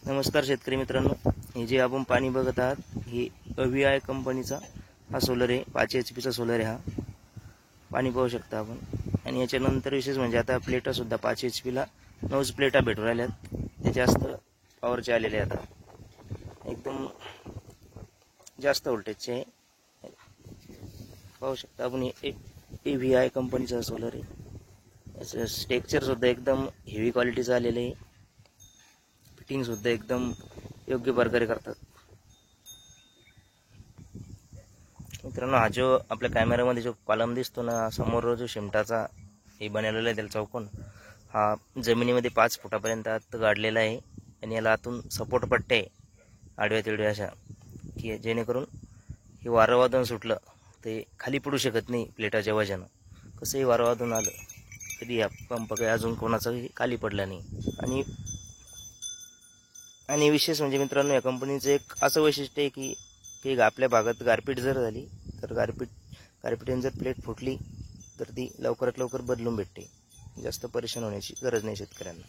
नमस्कार शेतकरी मित्रांनो, हे जे आपण पाणी बघत आहात हे AVI कंपनीचा हा सोलर आहे। 5 HP चा सोलर आहे हा। पाणी पाहू शकता आपण। आणि याच्यानंतर विशेष म्हणजे आता प्लेटा सुद्धा 5 HP ला 9 प्लेटा भेटू राहिल्यात। ते जास्त पॉवरचे आलेले आता, एकदम जास्त व्होल्टेजचे आहे। पाहू शकता आपण, हे AVI कंपनीचा सोलर आहे। याचं स्ट्रक्चर सुद्धा एकदम हेवी क्वालिटीचं आलेलं आहे। फिटिंग सुद्धा एकदम योग्य प्रकारे करतात। मित्रांनो, हा जो आपल्या कॅमेऱ्यामध्ये जो कॉलम दिसतो ना, समोर जो शिमटाचा हे बनवलेला आहे त्याला चौकोन, हा जमिनीमध्ये 5 फुटापर्यंत आत गाडलेला आहे। आणि याला आतून सपोर्ट पट्ट्या आहे आडव्या तिडव्या अशा, की जेणेकरून हे वारंवादन सुटलं ते खाली पडू शकत नाही प्लेटाच्या वजनानं। कसंही वारंवादन आलं तरी हा पंप काही अजून कोणाचाही खाली पडला नाही। आणि विशेष म्हणजे मित्रांनो, या कंपनीचं एक असं वैशिष्ट्य आहे की आपल्या भागात गारपीट जर झाली तर गारपीटीने जर प्लेट फुटली तर ती लवकरात लवकर बदलून भेटते। जास्त परेशान होण्याची गरज नाही शेतकऱ्यांना।